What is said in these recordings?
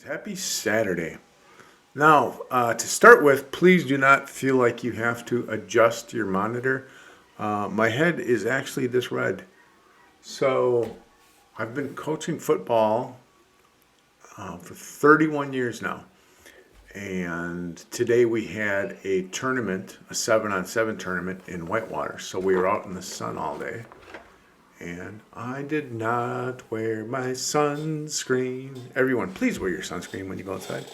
Happy Saturday. Now, to start with, please do not feel like you have to adjust your monitor. My head is actually this red. So, I've been coaching football for 31 years now. And today we had a tournament, a 7-on-7 tournament in Whitewater. So, we were out in the sun all day. And I did not wear my sunscreen. Everyone, please wear your sunscreen when you go outside.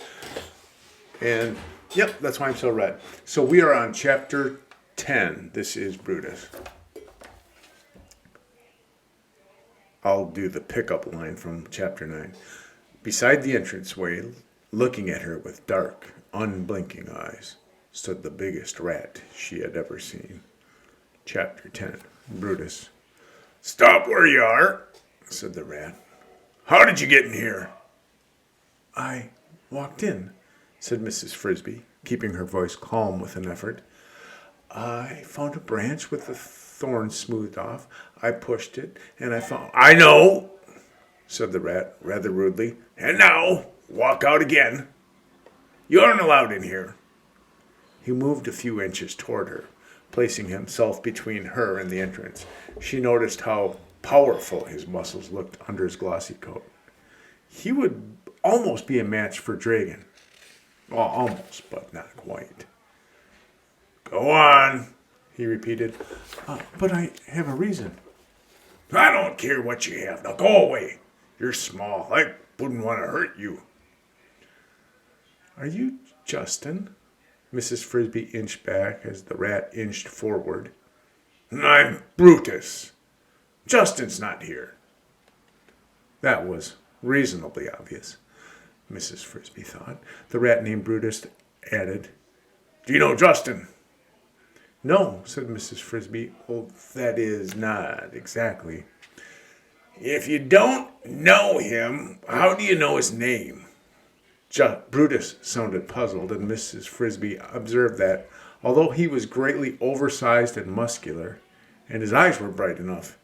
And, yep, that's why I'm so red. So we are on chapter 10. This is Brutus. I'll do the pickup line from chapter 9. Beside the entranceway, looking at her with dark, unblinking eyes, stood the biggest rat she had ever seen. Chapter 10. Brutus. "Stop where you are," said the rat. "How did you get in here?" "I walked in," said Mrs. Frisby, keeping her voice calm with an effort. "I found a branch with the thorns smoothed off. I pushed it, and I found—" "I know," said the rat, rather rudely. "And now, walk out again. You aren't allowed in here." He moved a few inches toward her, placing himself between her and the entrance. She noticed how powerful his muscles looked under his glossy coat. He would almost be a match for Dragon. Well, almost, but not quite. "Go on," he repeated. "But I have a reason." "I don't care what you have. Now go away. You're small. I wouldn't want to hurt you." "Are you Justin?" Mrs. Frisby inched back as the rat inched forward. "I'm Brutus. Justin's not here." That was reasonably obvious, Mrs. Frisby thought. The rat named Brutus added, "Do you know Justin?" "No," said Mrs. Frisby. "Well, that is, not exactly." "If you don't know him, how do you know his name?" Brutus sounded puzzled, and Mrs. Frisby observed that, although he was greatly oversized and muscular, and his eyes were bright enough,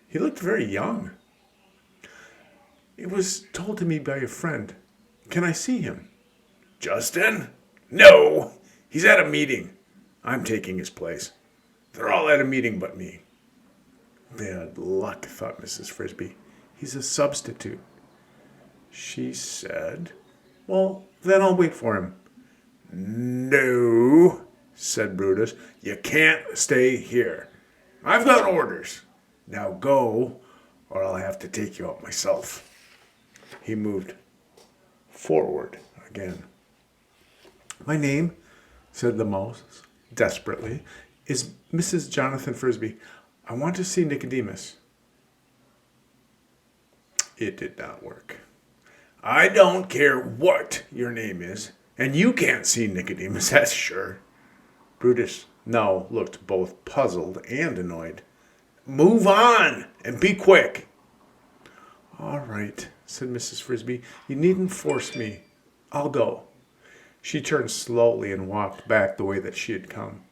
he looked very young. "It was told to me by a friend. Can I see him?" "Justin? No, he's at a meeting. I'm taking his place. They're all at a meeting but me." Bad luck, thought Mrs. Frisby. He's a substitute. She said, "Well, then I'll wait for him." "No," said Brutus. "You can't stay here. I've got orders. Now go, or I'll have to take you out myself." He moved forward again. "My name," said the mouse desperately, "is Mrs. Jonathan Frisby. I want to see Nicodemus." It did not work. "I don't care what your name is, and you can't see Nicodemus, that's sure." Brutus now looked both puzzled and annoyed. "Move on, and be quick." "All right," said Mrs. Frisby. "You needn't force me. I'll go." She turned slowly and walked back the way that she had come.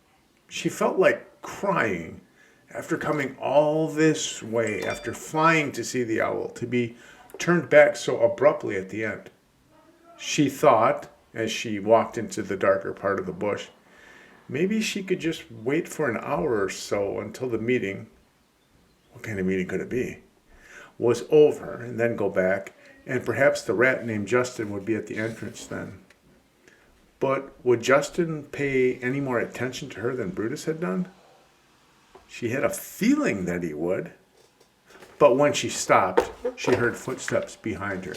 She felt like crying after coming all this way, after flying to see the owl, to be turned back so abruptly at the end. She thought, as she walked into the darker part of the bush, maybe she could just wait for an hour or so until the meeting, what kind of meeting could it be, was over, and then go back, and perhaps the rat named Justin would be at the entrance then. But would Justin pay any more attention to her than Brutus had done? She had a feeling that he would. But when she stopped, she heard footsteps behind her.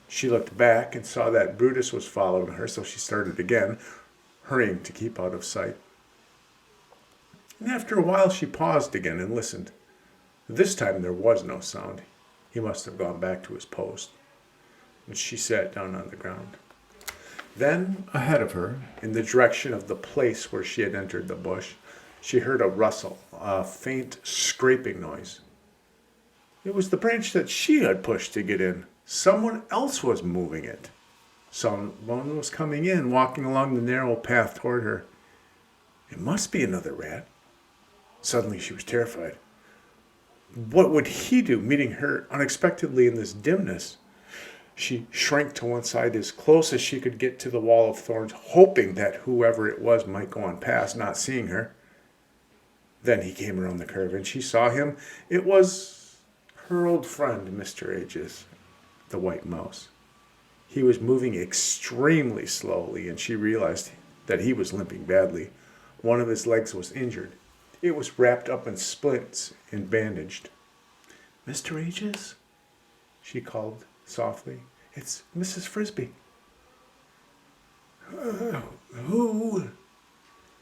She looked back and saw that Brutus was following her, so she started again, hurrying to keep out of sight. And after a while, she paused again and listened. This time there was no sound. He must have gone back to his post. And she sat down on the ground. Then, ahead of her, in the direction of the place where she had entered the bush, she heard a rustle, a faint scraping noise. It was the branch that she had pushed to get in. Someone else was moving it. Someone was coming in, walking along the narrow path toward her. It must be another rat. Suddenly she was terrified. What would he do, meeting her unexpectedly in this dimness? She shrank to one side as close as she could get to the wall of thorns, hoping that whoever it was might go on past, not seeing her. Then he came around the curve, and she saw him. It was her old friend, Mr. Aegis, the white mouse. He was moving extremely slowly, and she realized that he was limping badly. One of his legs was injured. It was wrapped up in splints and bandaged. "Mr. Aegis?" she called softly. "It's Mrs. Frisby." Who?"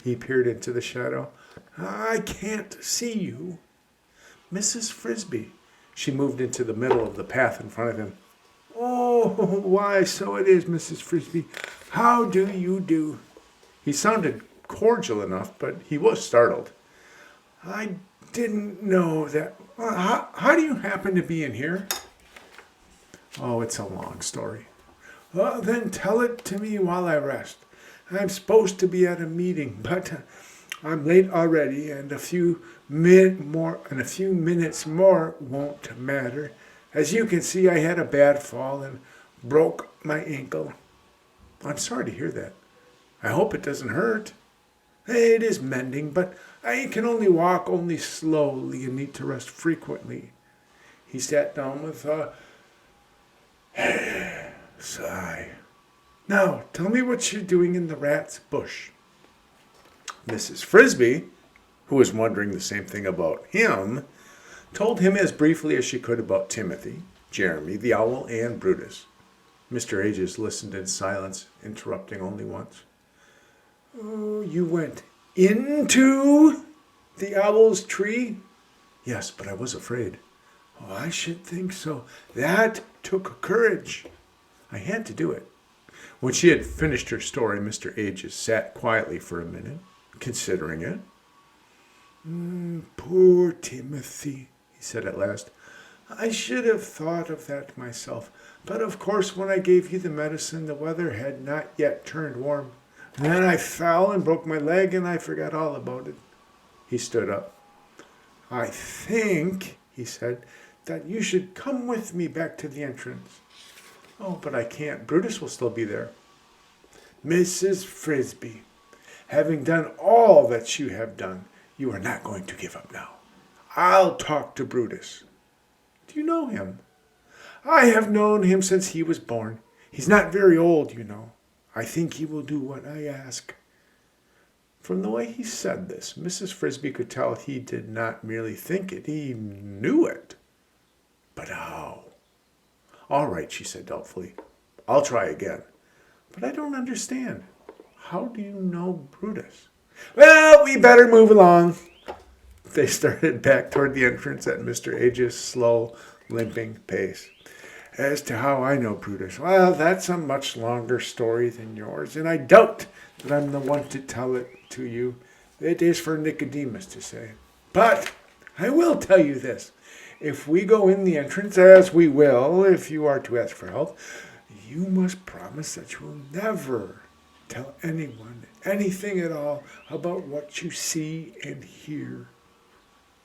He peered into the shadow. "I can't see you." "Mrs. Frisby." She moved into the middle of the path in front of him. "Oh, why, so it is, Mrs. Frisby. How do you do?" He sounded cordial enough, but he was startled. "I didn't know that. How do you happen to be in here?" "Oh, it's a long story." "Then tell it to me while I rest. I'm supposed to be at a meeting, but I'm late already, and a few minutes more won't matter. As you can see, I had a bad fall and broke my ankle." "I'm sorry to hear that. I hope it doesn't hurt." "It is mending, but I can only walk slowly and need to rest frequently." He sat down with a sigh. "Now, tell me what you're doing in the rat's bush." Mrs. Frisby, who was wondering the same thing about him, told him as briefly as she could about Timothy, Jeremy, the owl, and Brutus. Mr. Aegis listened in silence, interrupting only once. "Oh, you went into the owl's tree?" "Yes, but I was afraid." "Oh, I should think so. That took courage." "I had to do it." When she had finished her story, Mr. Aegis sat quietly for a minute, considering it. "Poor Timothy," he said at last. "I should have thought of that myself. But of course, when I gave you the medicine, the weather had not yet turned warm. And then I fell and broke my leg, and I forgot all about it." He stood up. "I think," he said, "that you should come with me back to the entrance." "Oh, but I can't. Brutus will still be there." "Mrs. Frisby, having done all that you have done, you are not going to give up now. I'll talk to Brutus." "Do you know him?" "I have known him since he was born. He's not very old, you know. I think he will do what I ask." From the way he said this, Mrs. Frisby could tell he did not merely think it, he knew it. But how? "All right," she said doubtfully. "I'll try again. But I don't understand. How do you know Brutus?" "Well, we better move along." They started back toward the entrance at Mr. Aegis' slow, limping pace. "As to how I know Brutus, well, that's a much longer story than yours, and I doubt that I'm the one to tell it to you. It is for Nicodemus to say. But I will tell you this. If we go in the entrance, as we will if you are to ask for help, you must promise that you will never tell anyone anything at all about what you see and hear."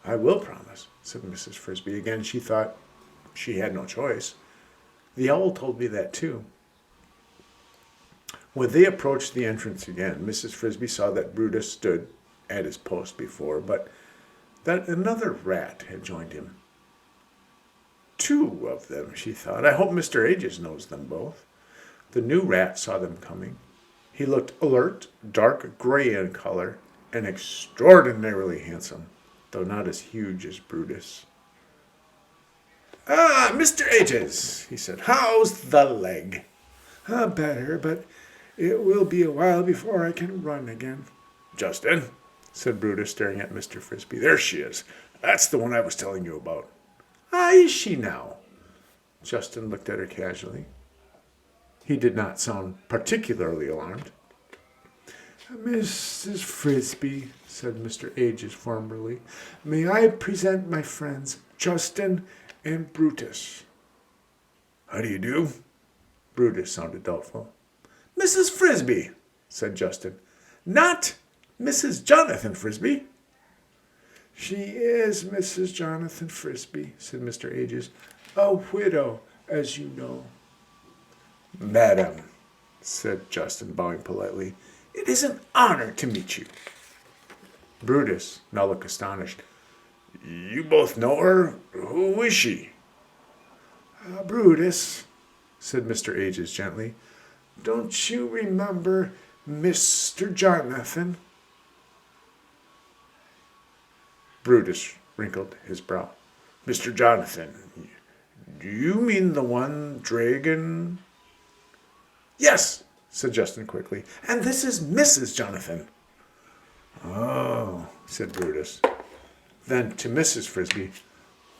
"I will promise," said Mrs. Frisby. Again, she thought she had no choice. "The owl told me that too." When they approached the entrance again, Mrs. Frisby saw that Brutus stood at his post before, but that another rat had joined him. "Two of them," she thought. "I hope Mr. Aegis knows them both." The new rat saw them coming. He looked alert, dark gray in color, and extraordinarily handsome, though not as huge as Brutus. "Ah, Mr. Aegis," he said, "how's the leg?" "Better, but it will be a while before I can run again." "Justin," said Brutus, staring at Mr. Frisby. "There she is. That's the one I was telling you about." "Ah, is she now?" Justin looked at her casually. He did not sound particularly alarmed. "Mrs. Frisby," said Mr. Aegis formally, "may I present my friends, Justin and Brutus?" "How do you do?" Brutus sounded doubtful. "Mrs. Frisby," said Justin. "Not Mrs. Jonathan Frisby." "She is Mrs. Jonathan Frisby," said Mr. Aegis, "a widow, as you know." Madam, said Justin, bowing politely, it is an honor to meet you. Brutus now looked astonished. You both know her? Who is she? Brutus, said Mr. Ages gently, don't you remember Mr. Jonathan? Brutus wrinkled his brow. Mr. Jonathan, do you mean the one dragon? Yes, said Justin quickly, and this is Mrs. Jonathan. Oh, said Brutus. Then to Mrs. Frisby,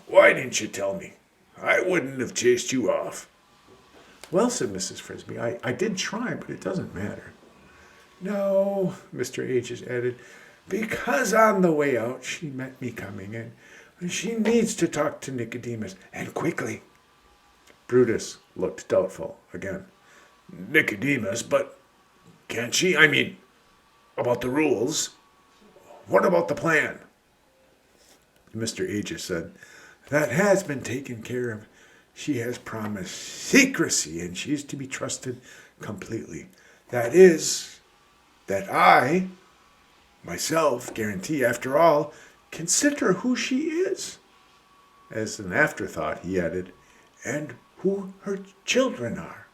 why didn't you tell me? I wouldn't have chased you off. Well, said Mrs. Frisby, I did try, but it doesn't matter. No, Mr. Ages added, because on the way out she met me coming in. She needs to talk to Nicodemus, and quickly. Brutus looked doubtful again. Nicodemus, but can't she? I mean, about the rules. What about the plan? Mr. Aegis said, that has been taken care of. She has promised secrecy, and she is to be trusted completely. That is, that I, myself, guarantee, after all, consider who she is. As an afterthought, he added, and who her children are.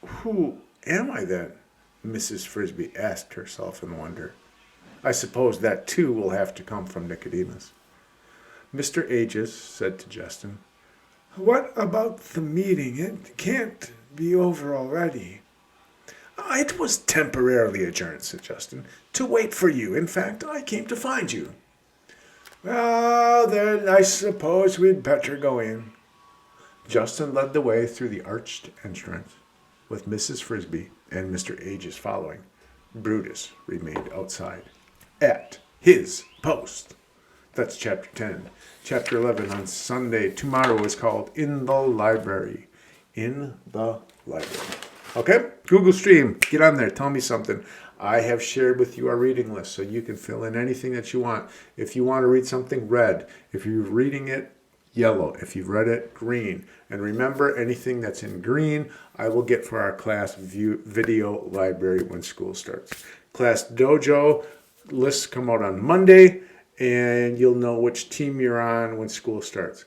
Who am I then? Mrs. Frisby asked herself in wonder. I suppose that too will have to come from Nicodemus. Mr. Aegis said to Justin, what about the meeting? It can't be over already. It was temporarily adjourned, said Justin, to wait for you. In fact, I came to find you. Well, then I suppose we'd better go in. Justin led the way through the arched entrance, with Mrs. Frisby and Mr. Aegis following. Brutus remained outside, at his post. That's chapter 10. Chapter 11 on Sunday. Tomorrow is called In the Library. In the Library. Okay? Google Stream. Get on there. Tell me something. I have shared with you our reading list, so you can fill in anything that you want. If you want to read something, red. If you're reading it, yellow. If you've read it, green. And remember, anything that's in green, I will get for our class video library when school starts. Class Dojo lists come out on Monday, and you'll know which team you're on when school starts.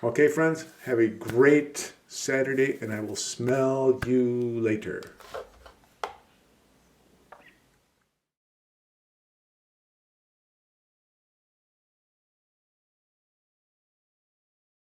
Okay, friends, have a great Saturday, and I will smell you later.